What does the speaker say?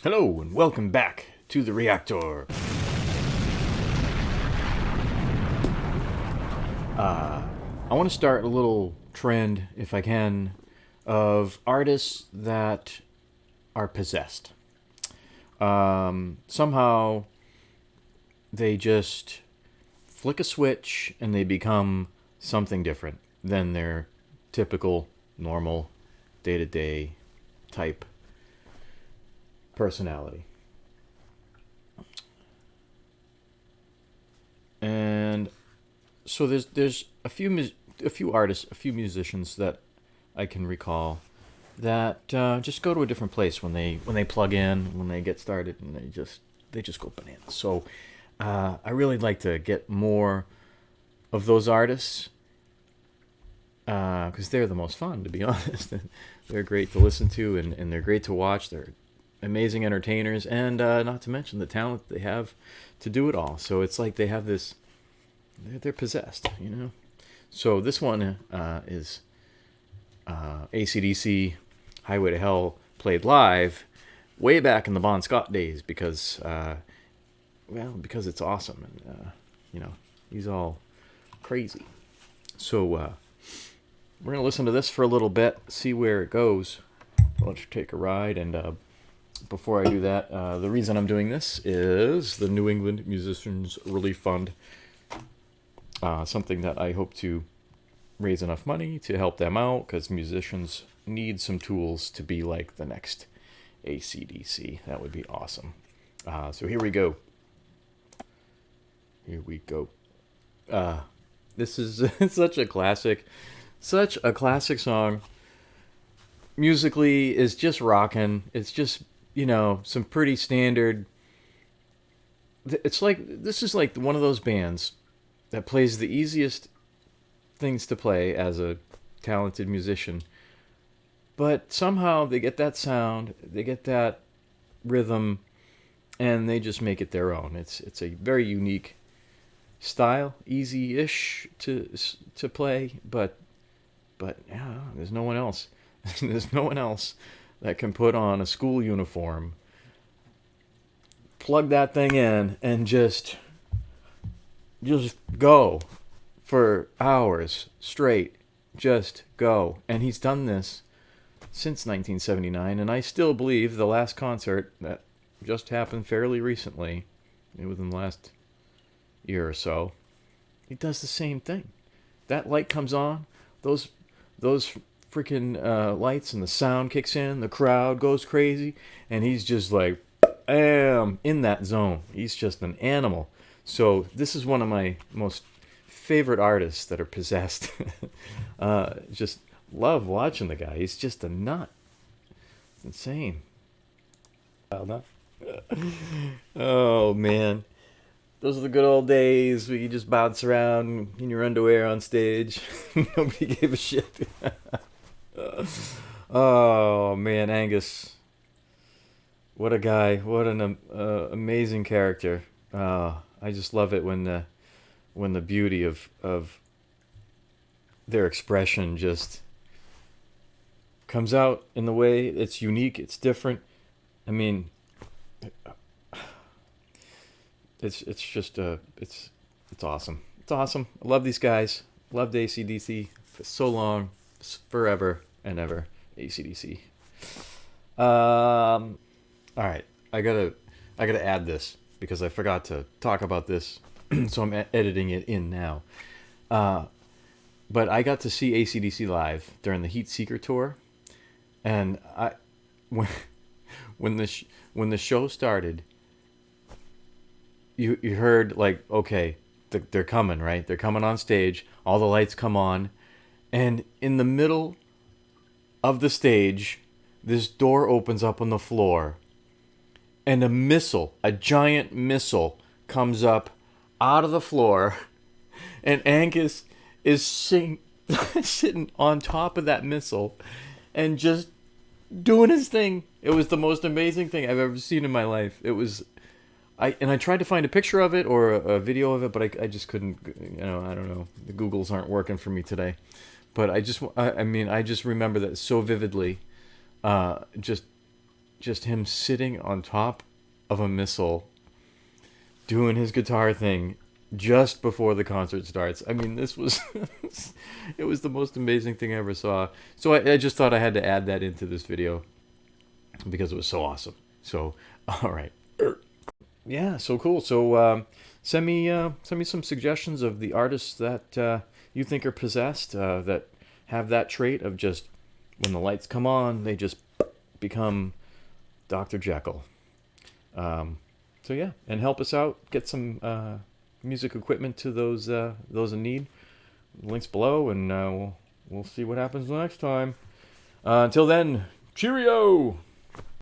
Hello and welcome back to the Reactor. I want to start a little trend, if I can, of artists that are possessed. Somehow they just flick a switch and they become something different than their typical, normal, day-to-day type personality. And so there's a few artists, a few musicians that I can recall that just go to a different place when they plug in, when they get started, and they just go bananas. So I really like to get more of those artists because they're the most fun, to be honest. They're great to listen to, and they're great to watch. They're amazing entertainers, and not to mention the talent they have to do it all. So it's like they have this, they're possessed, you know. So this one is AC/DC Highway to Hell, played live way back in the Bon Scott days because it's awesome, and he's all crazy. So we're gonna listen to this for a little bit, see where it goes. Let's take a ride, and before I do that, the reason I'm doing this is the New England Musicians Relief Fund, something that I hope to raise enough money to help them out, because musicians need some tools to be like the next AC/DC. That would be awesome. So here we go. This is such a classic song. Musically is just rocking. It's just, some pretty standard. It's like, this is like one of those bands that plays the easiest things to play as a talented musician, but somehow they get that sound, they get that rhythm, and they just make it their own. It's a very unique style, easy-ish to play, but yeah, there's no one else. There's no one else that can put on a school uniform, plug that thing in, and just go for hours straight. Just go. And he's done this since 1979, and I still believe the last concert that just happened fairly recently, within the last year or so, he does the same thing. That light comes on, those freaking lights, and the sound kicks in, the crowd goes crazy, and he's just like, bam, in that zone. He's just an animal. So this is one of my most favorite artists that are possessed. Just love watching the guy. He's just a nut. It's insane. Oh man, those are the good old days where you just bounce around in your underwear on stage. Nobody gave a shit. Oh man, Angus, what a guy! What an amazing character. I just love it when the beauty of their expression just comes out in the way it's unique, it's different. I mean, it's just it's awesome. It's awesome. I love these guys. Loved AC/DC for so long, forever and ever. AC/DC. All right, I gotta add this because I forgot to talk about this, so I'm editing it in now. But I got to see AC/DC live during the Heat Seeker tour, and when the show started, you heard, like, okay, they're coming, right? They're coming on stage. All the lights come on, and in the middle of the stage, this door opens up on the floor, and a giant missile comes up out of the floor, and Angus is sitting on top of that missile and just doing his thing. It was the most amazing thing I've ever seen in my life. It was, I tried to find a picture of it or a video of it, but I just couldn't, I don't know. The Googles aren't working for me today. But I just remember that so vividly. Just just him sitting on top of a missile doing his guitar thing just before the concert starts. I mean, this was it was the most amazing thing I ever saw. So I just thought I had to add that into this video because it was so awesome. So all right, yeah, so cool. So send me some suggestions of the artists that you think are possessed, that have that trait of just when the lights come on, they just become Dr. Jekyll. So yeah, and help us out. Get some music equipment to those in need. Links below, and we'll see what happens next time. Until then, cheerio!